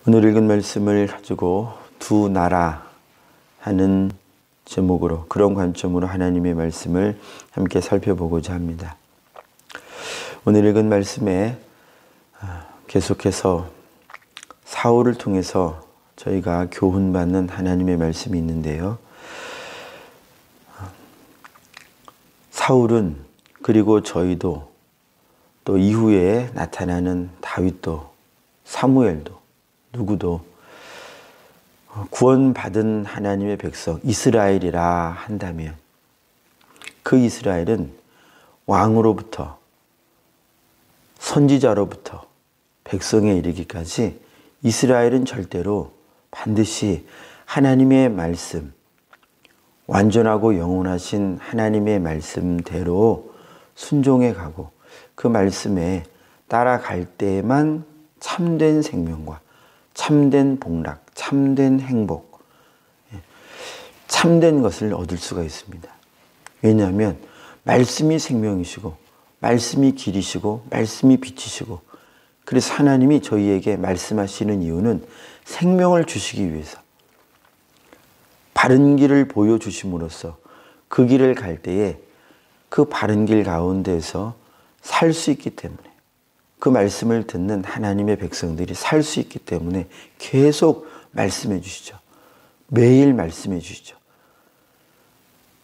오늘 읽은 말씀을 가지고 두 나라 하는 제목으로, 그런 관점으로 하나님의 말씀을 함께 살펴보고자 합니다. 오늘 읽은 말씀에 계속해서 사울을 통해서 저희가 교훈받는 하나님의 말씀이 있는데요. 사울은, 그리고 저희도, 또 이후에 나타나는 다윗도, 사무엘도, 누구도 구원받은 하나님의 백성 이스라엘이라 한다면, 그 이스라엘은 왕으로부터 선지자로부터 백성에 이르기까지 이스라엘은 절대로 반드시 하나님의 말씀, 완전하고 영원하신 하나님의 말씀대로 순종해 가고 그 말씀에 따라갈 때에만 참된 생명과 참된 복락, 참된 행복, 참된 것을 얻을 수가 있습니다. 왜냐하면 말씀이 생명이시고 말씀이 길이시고 말씀이 빛이시고, 그래서 하나님이 저희에게 말씀하시는 이유는 생명을 주시기 위해서, 바른 길을 보여주심으로써 그 길을 갈 때에 그 바른 길 가운데에서 살 수 있기 때문에, 그 말씀을 듣는 하나님의 백성들이 살 수 있기 때문에 계속 말씀해 주시죠. 매일 말씀해 주시죠.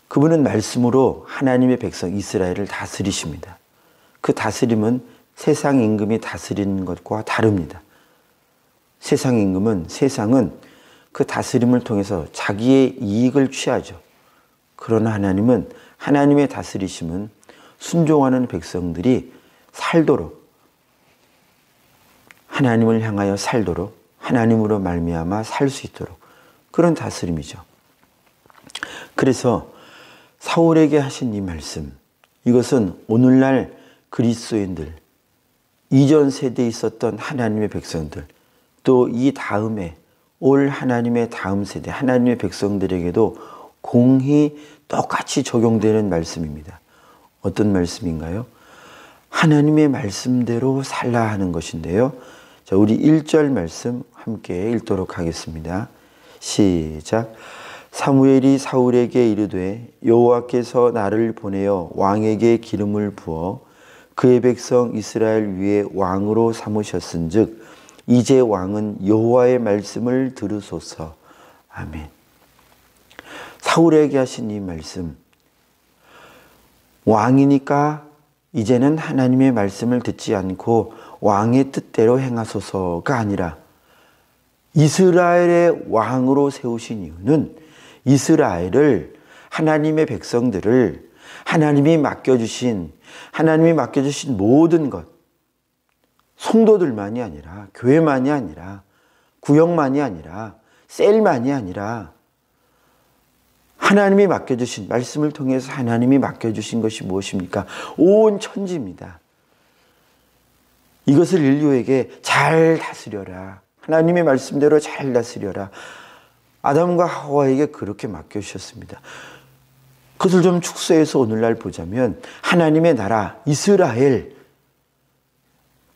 그분은 말씀으로 하나님의 백성 이스라엘을 다스리십니다. 그 다스림은 세상 임금이 다스리는 것과 다릅니다. 세상 임금은, 세상은 그 다스림을 통해서 자기의 이익을 취하죠. 그러나 하나님은, 하나님의 다스리심은 순종하는 백성들이 살도록, 하나님을 향하여 살도록, 하나님으로 말미암아 살 수 있도록, 그런 다스림이죠. 그래서 사울에게 하신 이 말씀, 이것은 오늘날 그리스도인들, 이전 세대에 있었던 하나님의 백성들, 또 이 다음에 올 하나님의 다음 세대, 하나님의 백성들에게도 공히 똑같이 적용되는 말씀입니다. 어떤 말씀인가요? 하나님의 말씀대로 살라 하는 것인데요. 자, 우리 1절 말씀 함께 읽도록 하겠습니다. 시작. 사무엘이 사울에게 이르되 여호와께서 나를 보내어 왕에게 기름을 부어 그의 백성 이스라엘 위에 왕으로 삼으셨은즉 이제 왕은 여호와의 말씀을 들으소서. 아멘. 사울에게 하신 이 말씀, 왕이니까 이제는 하나님의 말씀을 듣지 않고 왕의 뜻대로 행하소서가 아니라, 이스라엘의 왕으로 세우신 이유는 이스라엘을, 하나님의 백성들을 하나님이 맡겨주신 모든 것, 성도들만이 아니라, 교회만이 아니라, 구역만이 아니라, 셀만이 아니라, 하나님이 맡겨주신, 말씀을 통해서 하나님이 맡겨주신 것이 무엇입니까? 온 천지입니다. 이것을 인류에게 잘 다스려라. 하나님의 말씀대로 잘 다스려라. 아담과 하와에게 그렇게 맡겨주셨습니다. 그것을 좀 축소해서 오늘날 보자면, 하나님의 나라 이스라엘,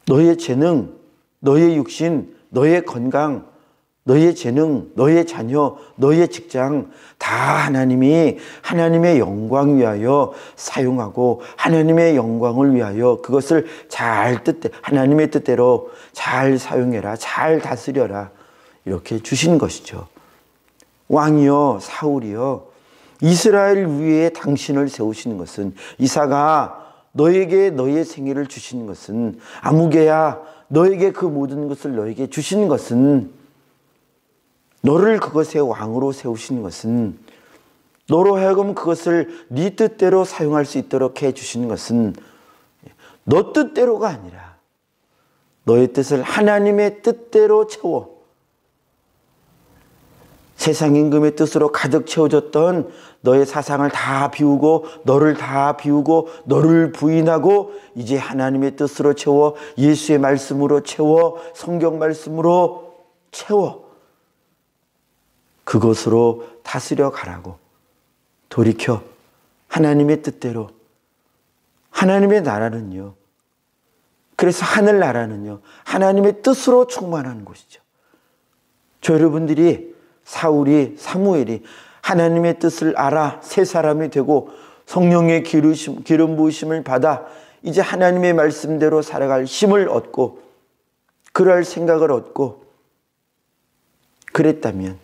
너의 재능, 너의 육신, 너의 건강, 너의 재능, 너의 자녀, 너의 직장 다 하나님이 하나님의 영광 위하여 사용하고 하나님의 영광을 위하여 그것을 하나님의 뜻대로 잘 사용해라, 잘 다스려라, 이렇게 주신 것이죠. 왕이여, 사울이여, 이스라엘 위에 당신을 세우시는 것은, 이사가 너에게 너의 생애를 주신 것은, 아무개야 너에게 그 모든 것을 너에게 주신 것은, 너를 그것의 왕으로 세우신 것은, 너로 하여금 그것을 네 뜻대로 사용할 수 있도록 해 주신 것은 너 뜻대로가 아니라 너의 뜻을 하나님의 뜻대로 채워, 세상 임금의 뜻으로 가득 채워졌던 너의 사상을 다 비우고, 너를 다 비우고, 너를 부인하고 이제 하나님의 뜻으로 채워, 예수의 말씀으로 채워, 성경 말씀으로 채워, 그것으로 다스려 가라고. 돌이켜 하나님의 뜻대로. 하나님의 나라는요, 그래서 하늘나라는요, 하나님의 뜻으로 충만한 곳이죠. 저 여러분들이 사무엘이 하나님의 뜻을 알아 새 사람이 되고 성령의 기름 부으심을 받아 이제 하나님의 말씀대로 살아갈 힘을 얻고 그럴 생각을 얻고 그랬다면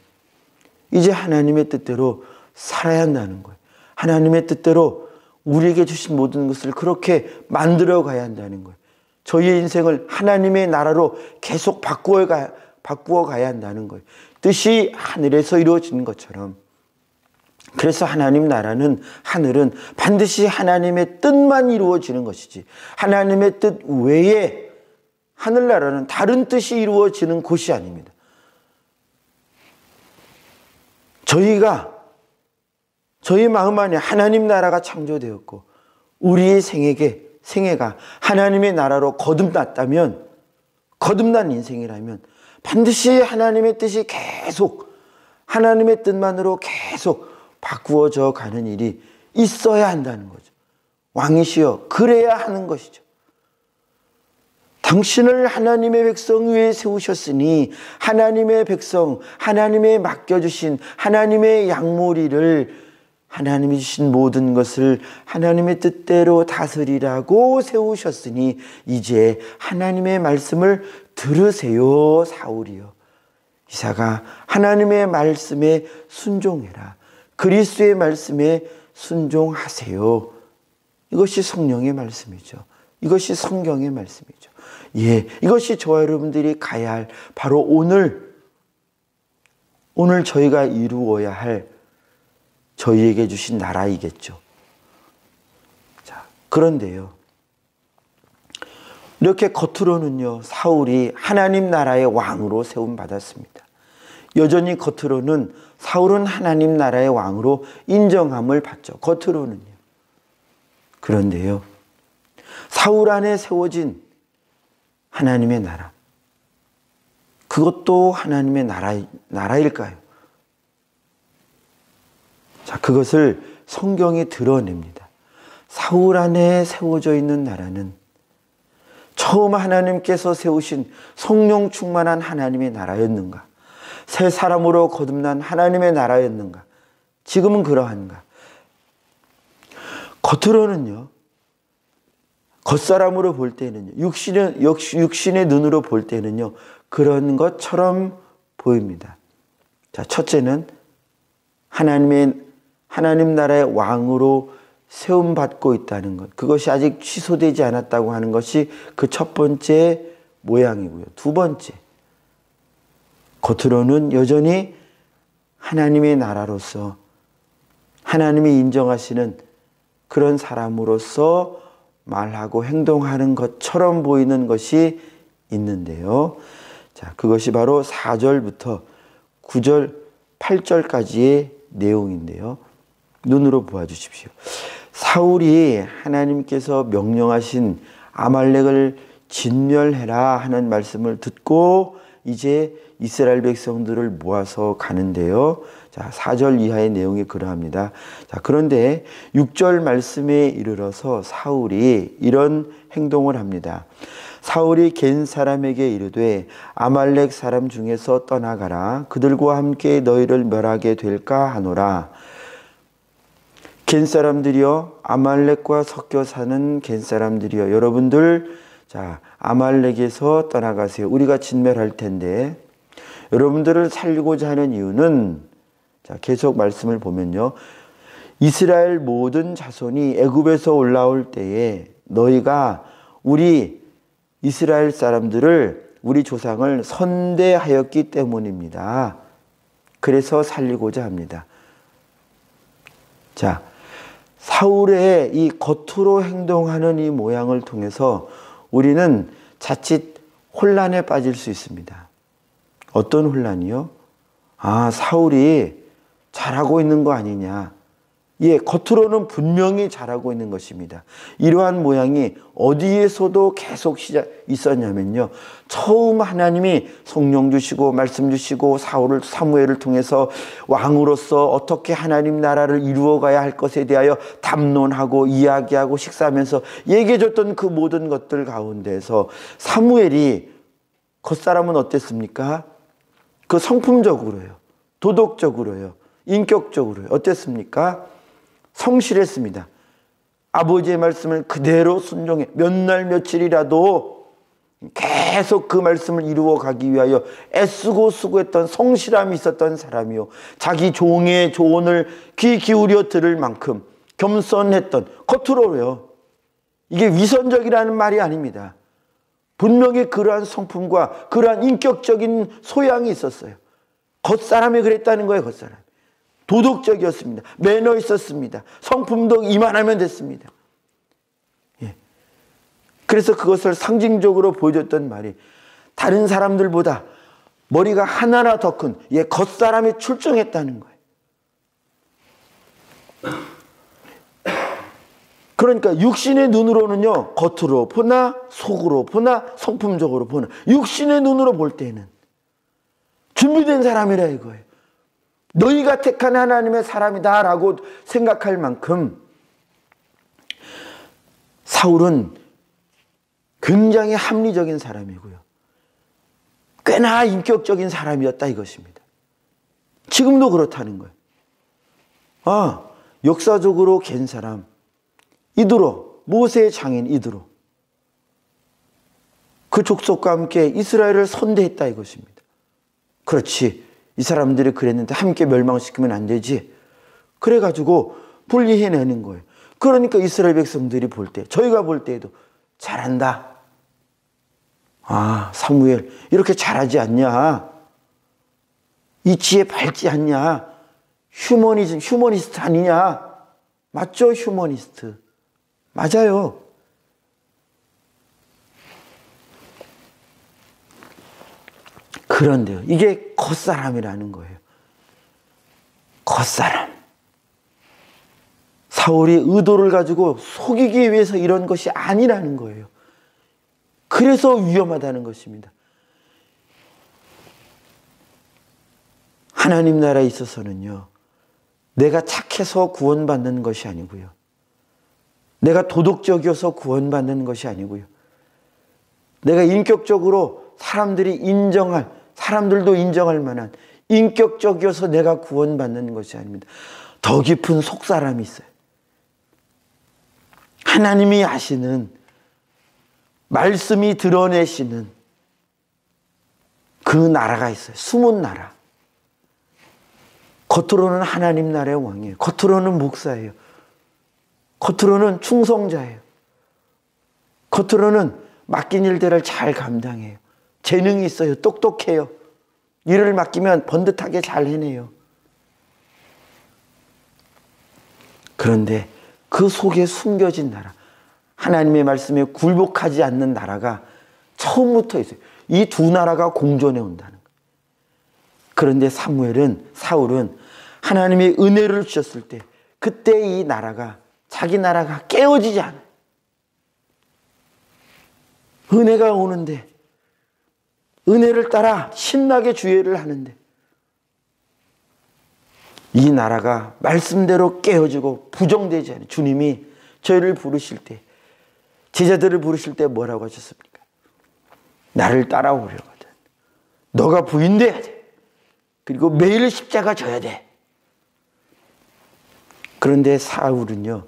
이제 하나님의 뜻대로 살아야 한다는 거예요. 하나님의 뜻대로 우리에게 주신 모든 것을 그렇게 만들어 가야 한다는 거예요. 저희의 인생을 하나님의 나라로 계속 바꾸어 가야 한다는 거예요. 뜻이 하늘에서 이루어지는 것처럼. 그래서 하나님 나라는 하늘은 반드시 하나님의 뜻만 이루어지는 것이지 하나님의 뜻 외에 하늘나라는 다른 뜻이 이루어지는 곳이 아닙니다. 저희 마음 안에 하나님 나라가 창조되었고 우리의 생애가 하나님의 나라로 거듭난 인생이라면 반드시 하나님의 뜻이 계속 하나님의 뜻만으로 계속 바꾸어져 가는 일이 있어야 한다는 거죠. 왕이시여 그래야 하는 것이죠. 당신을 하나님의 백성 위에 세우셨으니 하나님의 백성, 하나님의 맡겨주신 하나님의 양무리를 하나님이 주신 모든 것을 하나님의 뜻대로 다스리라고 세우셨으니 이제 하나님의 말씀을 들으세요 사울이여. 이사가 하나님의 말씀에 순종해라. 그리스도의 말씀에 순종하세요. 이것이 성령의 말씀이죠. 이것이 성경의 말씀이죠. 예, 이것이 저와 여러분들이 가야 할 바로 오늘 저희가 이루어야 할 저희에게 주신 나라이겠죠. 자, 그런데요. 이렇게 겉으로는요, 사울이 하나님 나라의 왕으로 세움 받았습니다. 여전히 겉으로는 사울은 하나님 나라의 왕으로 인정함을 받죠. 겉으로는요. 그런데요. 사울 안에 세워진 하나님의 나라. 그것도 하나님의 나라일까요? 자, 그것을 성경이 드러냅니다. 사울 안에 세워져 있는 나라는 처음 하나님께서 세우신 성령 충만한 하나님의 나라였는가? 새 사람으로 거듭난 하나님의 나라였는가? 지금은 그러한가? 겉으로는요, 겉사람으로 볼 때는요, 육신의 눈으로 볼 때는요, 그런 것처럼 보입니다. 자, 첫째는 하나님 나라의 왕으로 세움받고 있다는 것. 그것이 아직 취소되지 않았다고 하는 것이 그 첫 번째 모양이고요. 두 번째, 겉으로는 여전히 하나님의 나라로서 하나님이 인정하시는 그런 사람으로서 말하고 행동하는 것처럼 보이는 것이 있는데요. 자, 그것이 바로 4절부터 9절, 8절까지의 내용인데요. 눈으로 보아주십시오. 사울이 하나님께서 명령하신 아말렉을 진멸해라 하는 말씀을 듣고 이제 이스라엘 백성들을 모아서 가는데요. 자, 4절 이하의 내용이 그러합니다. 자, 그런데 6절 말씀에 이르러서 사울이 이런 행동을 합니다. 사울이 겐 사람에게 이르되 아말렉 사람 중에서 떠나가라. 그들과 함께 너희를 멸하게 될까 하노라. 겐 사람들이여, 아말렉과 섞여 사는 겐 사람들이여, 여러분들, 자, 아말렉에서 떠나가세요. 우리가 진멸할 텐데, 여러분들을 살리고자 하는 이유는, 자, 계속 말씀을 보면요, 이스라엘 모든 자손이 애굽에서 올라올 때에 너희가 우리 이스라엘 사람들을, 우리 조상을 선대하였기 때문입니다. 그래서 살리고자 합니다. 자, 사울의 이 겉으로 행동하는 이 모양을 통해서 우리는 자칫 혼란에 빠질 수 있습니다. 어떤 혼란이요? 아, 사울이 잘하고 있는 거 아니냐. 예, 겉으로는 분명히 잘하고 있는 것입니다. 이러한 모양이 어디에서도 계속 있었냐면요, 처음 하나님이 성령 주시고 말씀 주시고 사무엘을 통해서 왕으로서 어떻게 하나님 나라를 이루어가야 할 것에 대하여 담론하고 이야기하고 식사하면서 얘기해줬던 그 모든 것들 가운데서 사무엘이, 겉사람은 어땠습니까? 그 성품적으로요. 도덕적으로요. 인격적으로요. 어땠습니까? 성실했습니다. 아버지의 말씀을 그대로 순종해 몇 날 며칠이라도 계속 그 말씀을 이루어 가기 위하여 애쓰고 수고했던 성실함이 있었던 사람이요. 자기 종의 조언을 귀 기울여 들을 만큼 겸손했던, 겉으로요. 이게 위선적이라는 말이 아닙니다. 분명히 그러한 성품과 그러한 인격적인 소양이 있었어요. 겉사람이 그랬다는 거예요. 겉사람. 도덕적이었습니다. 매너 있었습니다. 성품도 이만하면 됐습니다. 예. 그래서 그것을 상징적으로 보여줬던 말이 다른 사람들보다 머리가 하나나 더 큰 겉사람이 출중했다는 거예요. 그러니까 육신의 눈으로는요, 겉으로 보나 속으로 보나 성품적으로 보나 육신의 눈으로 볼 때는 준비된 사람이라 이거예요. 너희가 택한 하나님의 사람이다 라고 생각할 만큼 사울은 굉장히 합리적인 사람이고요. 꽤나 인격적인 사람이었다 이것입니다. 지금도 그렇다는 거예요. 역사적으로 갠 사람 이드로, 모세의 장인 이드로, 그 족속과 함께 이스라엘을 선대했다 이것입니다. 그렇지, 이 사람들이 그랬는데 함께 멸망시키면 안 되지. 그래가지고 분리해내는 거예요. 그러니까 이스라엘 백성들이 볼 때, 저희가 볼 때에도 잘한다. 사무엘 이렇게 잘하지 않냐, 이 지혜 밝지 않냐, 휴머니스트 아니냐. 맞죠? 휴머니스트 맞아요. 그런데요, 이게 겉사람이라는 거예요. 겉사람. 사울이 의도를 가지고 속이기 위해서 이런 것이 아니라는 거예요. 그래서 위험하다는 것입니다. 하나님 나라에 있어서는요, 내가 착해서 구원받는 것이 아니고요, 내가 도덕적이어서 구원받는 것이 아니고요, 내가 인격적으로 사람들도 인정할 만한 인격적이어서 내가 구원받는 것이 아닙니다. 더 깊은 속사람이 있어요. 하나님이 아시는, 말씀이 드러내시는 그 나라가 있어요. 숨은 나라. 겉으로는 하나님 나라의 왕이에요. 겉으로는 목사예요. 겉으로는 충성자예요. 겉으로는 맡긴 일들을 잘 감당해요. 재능이 있어요. 똑똑해요. 일을 맡기면 번듯하게 잘 해내요. 그런데 그 속에 숨겨진 나라, 하나님의 말씀에 굴복하지 않는 나라가 처음부터 있어요. 이 두 나라가 공존해 온다는 거예요. 그런데 사울은 하나님이 은혜를 주셨을 때, 그때 이 나라가, 자기 나라가 깨어지지 않아요. 은혜가 오는데, 은혜를 따라 신나게 주의를 하는데, 이 나라가 말씀대로 깨어지고 부정되지 않아요. 주님이 저희를 부르실 때, 제자들을 부르실 때 뭐라고 하셨습니까? 나를 따라오려거든 너가 부인돼야 돼. 그리고 매일 십자가 져야 돼. 그런데 사울은요,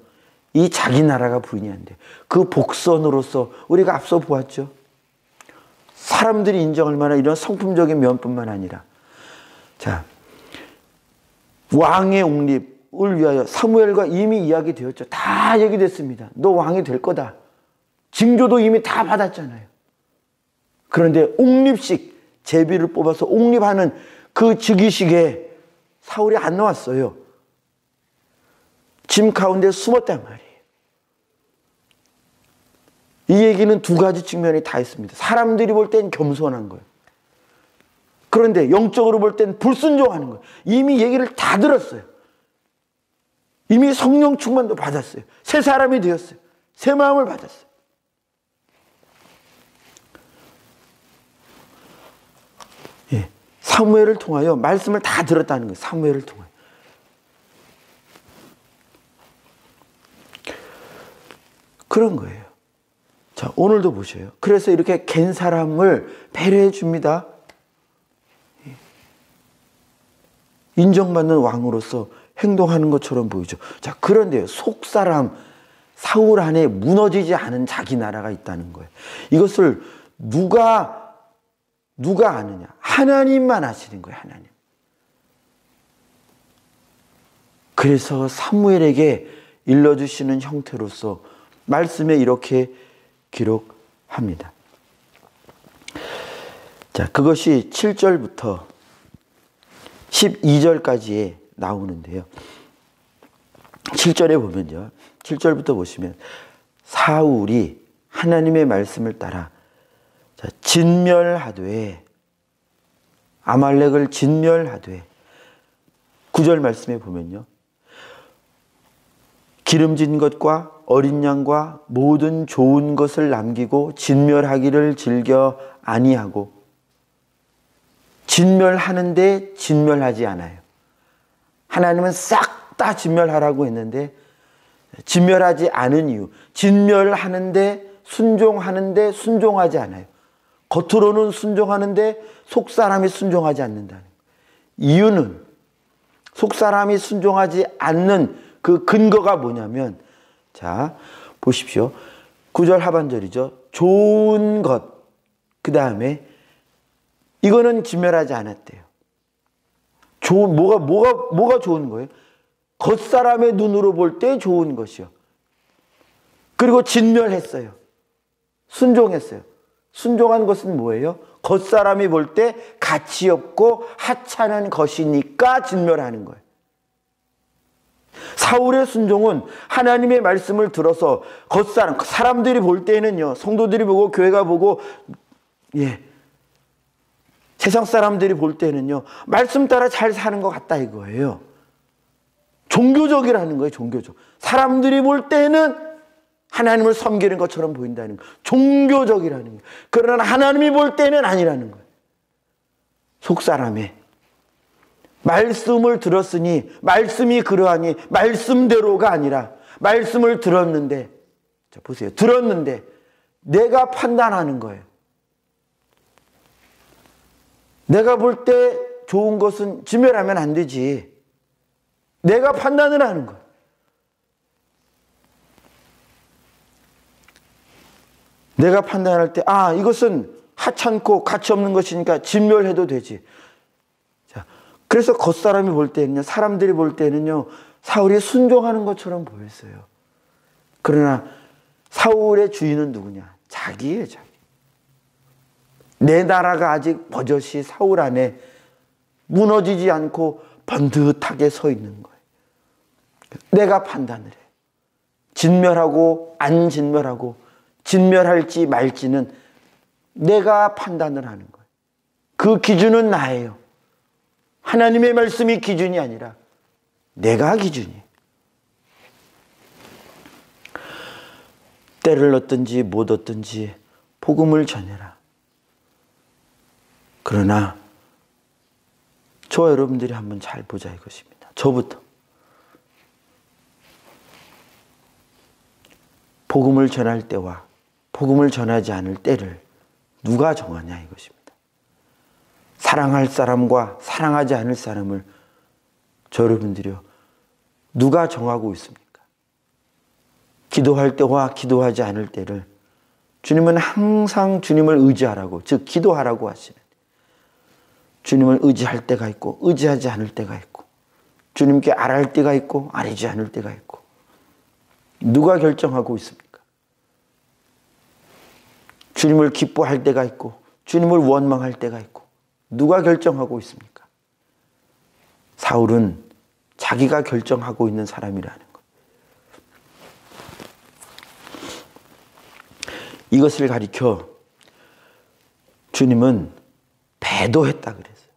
이 자기 나라가 부인이 안 돼. 그 복선으로서 우리가 앞서 보았죠. 사람들이 인정할 만한 이런 성품적인 면뿐만 아니라, 자, 왕의 옹립을 위하여 사무엘과 이미 이야기되었죠. 다 얘기됐습니다. 너 왕이 될 거다. 징조도 이미 다 받았잖아요. 그런데 옹립식, 제비를 뽑아서 옹립하는 그 즉위식에 사울이 안 나왔어요. 짐 가운데 숨었단 말이에요. 이 얘기는 두 가지 측면이 다 있습니다. 사람들이 볼 땐 겸손한 거예요. 그런데 영적으로 볼 땐 불순종하는 거예요. 이미 얘기를 다 들었어요. 이미 성령 충만도 받았어요. 새 사람이 되었어요. 새 마음을 받았어요. 예, 사무엘을 통하여 말씀을 다 들었다는 거예요. 사무엘을 통하여. 그런 거예요. 자, 오늘도 보셔요. 그래서 이렇게 갠 사람을 배려해 줍니다. 인정받는 왕으로서 행동하는 것처럼 보이죠. 자, 그런데 속사람 사울 안에 무너지지 않은 자기 나라가 있다는 거예요. 이것을 누가 아느냐? 하나님만 아시는 거예요. 하나님. 그래서 사무엘에게 일러주시는 형태로서 말씀에 이렇게 기록합니다. 자, 그것이 7절부터 12절까지에 나오는데요. 7절에 보면요. 7절부터 보시면 사울이 하나님의 말씀을 따라 진멸하되 아말렉을 진멸하되 9절 말씀에 보면요. 기름진 것과 어린 양과 모든 좋은 것을 남기고 진멸하기를 즐겨 아니하고 진멸하는데 진멸하지 않아요. 하나님은 싹 다 진멸하라고 했는데 진멸하지 않은 이유, 진멸하는데 순종하는데 순종하지 않아요. 겉으로는 순종하는데 속사람이 순종하지 않는다는 거예요. 이유는 속사람이 순종하지 않는 그 근거가 뭐냐면, 자 보십시오. 9절 하반절이죠. 좋은 것, 그 다음에 이거는 진멸하지 않았대요. 뭐가 좋은 거예요? 겉사람의 눈으로 볼 때 좋은 것이요. 그리고 진멸했어요. 순종했어요. 순종한 것은 뭐예요? 겉사람이 볼 때 가치 없고 하찮은 것이니까 진멸하는 거예요. 사울의 순종은 하나님의 말씀을 들어서 사람들이 볼 때는요, 성도들이 보고 교회가 보고, 세상 사람들이 볼 때는요, 말씀 따라 잘 사는 것 같다 이거예요. 종교적이라는 거예요. 종교적. 사람들이 볼 때는 하나님을 섬기는 것처럼 보인다는 거예요. 종교적이라는 거예요. 그러나 하나님이 볼 때는 아니라는 거예요. 속사람의 말씀을 들었으니 말씀이 그러하니 말씀대로가 아니라 말씀을 들었는데, 자 보세요. 들었는데 내가 판단하는 거예요. 내가 볼 때 좋은 것은 진멸하면 안 되지. 내가 판단을 하는 거예요. 내가 판단할 때, 이것은 하찮고 가치 없는 것이니까 진멸해도 되지. 자, 그래서 겉사람이 볼 때는요, 사람들이 볼 때는요, 사울이 순종하는 것처럼 보였어요. 그러나 사울의 주인은 누구냐? 자기예요, 자기. 내 나라가 아직 버젓이 사울 안에 무너지지 않고 번듯하게 서 있는 거예요. 내가 판단을 해요. 진멸하고 안 진멸하고 진멸할지 말지는 내가 판단을 하는 거예요. 그 기준은 나예요. 하나님의 말씀이 기준이 아니라 내가 기준이에요. 때를 얻든지 못 얻든지 복음을 전해라. 그러나 저와 여러분들이 한번 잘 보자 이것입니다. 저부터. 복음을 전할 때와 복음을 전하지 않을 때를 누가 정하냐 이것입니다. 사랑할 사람과 사랑하지 않을 사람을 저 여러분들이요, 누가 정하고 있습니까? 기도할 때와 기도하지 않을 때를 주님은 항상 주님을 의지하라고, 즉 기도하라고 하시는, 주님을 의지할 때가 있고 의지하지 않을 때가 있고, 주님께 아뢰할 때가 있고 아뢰지 않을 때가 있고, 누가 결정하고 있습니까? 주님을 기뻐할 때가 있고 주님을 원망할 때가 있고, 누가 결정하고 있습니까? 사울은 자기가 결정하고 있는 사람이라는 것. 이것을 가리켜 주님은 배도했다 그랬어요.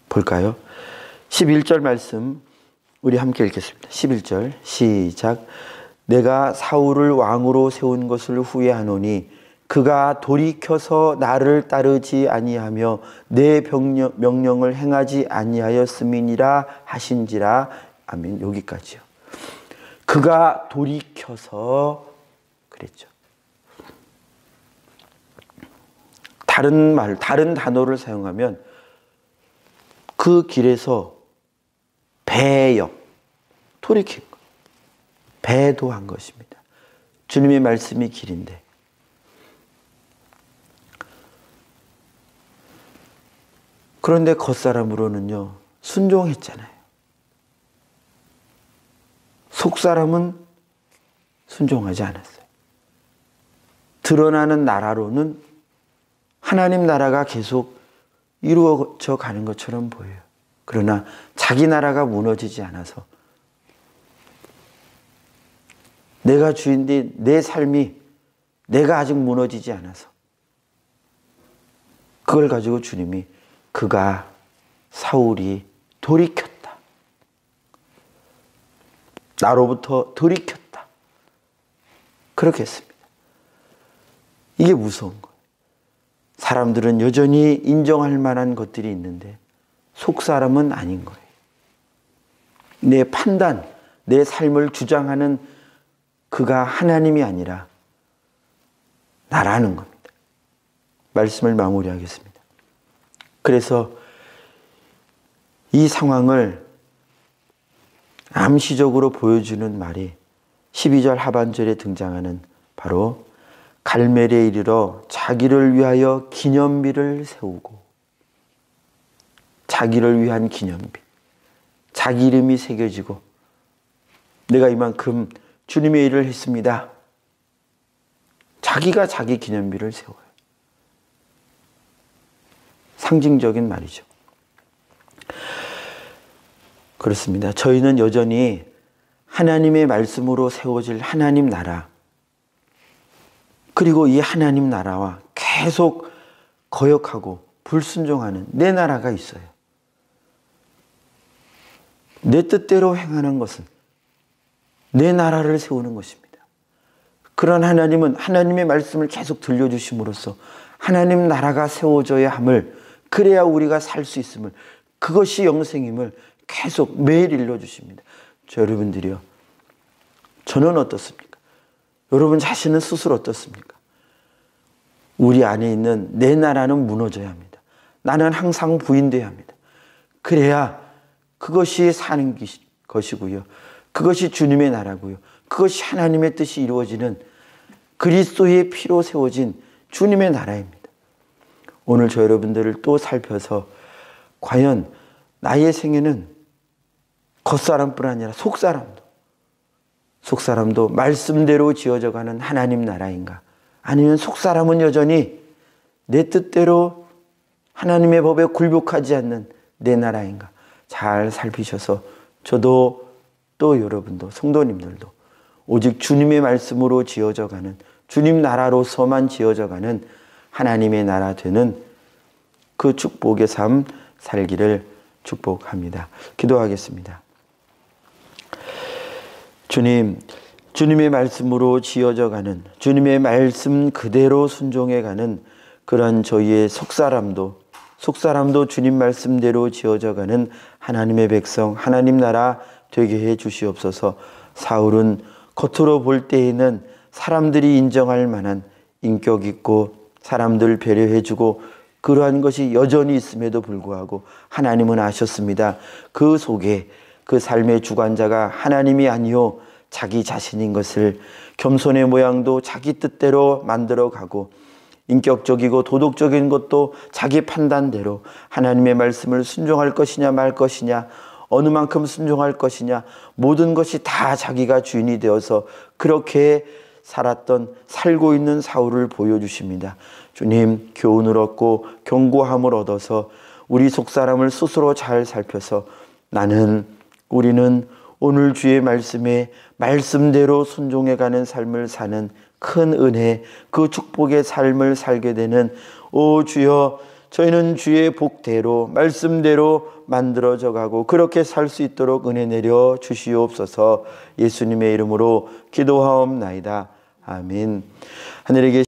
볼까요? 11절 말씀 우리 함께 읽겠습니다. 11절 시작. 내가 사울을 왕으로 세운 것을 후회하노니 그가 돌이켜서 나를 따르지 아니하며 내 명령을 행하지 아니하였음이니라 하신지라. 아멘. 여기까지요. 그가 돌이켜서 그랬죠. 다른 단어를 사용하면 그 길에서 배역, 돌이킨 것, 배도한 것입니다. 주님의 말씀이 길인데 그런데 겉사람으로는요 순종했잖아요. 속사람은 순종하지 않았어요. 드러나는 나라로는 하나님 나라가 계속 이루어져 가는 것처럼 보여요. 그러나 자기 나라가 무너지지 않아서 내가 주인데 내 삶이 내가 아직 무너지지 않아서 그걸 가지고 주님이 그가 사울이 돌이켰다. 나로부터 돌이켰다. 그렇게 했습니다. 이게 무서운 거예요. 사람들은 여전히 인정할 만한 것들이 있는데 속사람은 아닌 거예요. 내 판단, 내 삶을 주장하는 그가 하나님이 아니라 나라는 겁니다. 말씀을 마무리하겠습니다. 그래서 이 상황을 암시적으로 보여주는 말이 12절 하반절에 등장하는 바로 갈멜에 이르러 자기를 위하여 기념비를 세우고, 자기를 위한 기념비, 자기 이름이 새겨지고 내가 이만큼 주님의 일을 했습니다. 자기가 자기 기념비를 세워요. 상징적인 말이죠. 그렇습니다. 저희는 여전히 하나님의 말씀으로 세워질 하나님 나라, 그리고 이 하나님 나라와 계속 거역하고 불순종하는 내 나라가 있어요. 내 뜻대로 행하는 것은 내 나라를 세우는 것입니다. 그런 하나님은 하나님의 말씀을 계속 들려주심으로써 하나님 나라가 세워져야 함을, 그래야 우리가 살 수 있음을, 그것이 영생임을 계속 매일 일러주십니다. 저 여러분들이요, 저는 어떻습니까? 여러분 자신은 스스로 어떻습니까? 우리 안에 있는 내 나라는 무너져야 합니다. 나는 항상 부인돼야 합니다. 그래야 그것이 사는 것이고요, 그것이 주님의 나라고요, 그것이 하나님의 뜻이 이루어지는 그리스도의 피로 세워진 주님의 나라입니다. 오늘 저 여러분들을 또 살펴서 과연 나의 생애는 겉사람뿐 아니라 속사람도 말씀대로 지어져가는 하나님 나라인가? 아니면 속사람은 여전히 내 뜻대로 하나님의 법에 굴복하지 않는 내 나라인가? 잘 살피셔서 저도 또 여러분도 성도님들도 오직 주님의 말씀으로 지어져가는, 주님 나라로서만 지어져가는 하나님의 나라 되는 그 축복의 삶 살기를 축복합니다. 기도하겠습니다. 주님, 주님의 말씀으로 지어져가는, 주님의 말씀 그대로 순종해가는 그런 저희의 속사람도 주님 말씀대로 지어져가는 하나님의 백성, 하나님 나라 되게 해 주시옵소서. 사울은 겉으로 볼 때에는 사람들이 인정할 만한 인격 있고 사람들 배려해주고 그러한 것이 여전히 있음에도 불구하고 하나님은 아셨습니다. 그 속에 그 삶의 주관자가 하나님이 아니요 자기 자신인 것을, 겸손의 모양도 자기 뜻대로 만들어가고 인격적이고 도덕적인 것도 자기 판단대로 하나님의 말씀을 순종할 것이냐 말 것이냐, 어느 만큼 순종할 것이냐, 모든 것이 다 자기가 주인이 되어서 그렇게 살고 있는 사울을 보여주십니다. 주님, 교훈을 얻고 경고함을 얻어서 우리 속사람을 스스로 잘 살펴서 우리는 오늘 주의 말씀에 말씀대로 순종해가는 삶을 사는 큰 은혜, 그 축복의 삶을 살게 되는, 오 주여, 저희는 주의 복대로 말씀대로 만들어져 가고 그렇게 살 수 있도록 은혜 내려 주시옵소서. 예수님의 이름으로 기도하옵나이다. 아멘. 하늘에 계신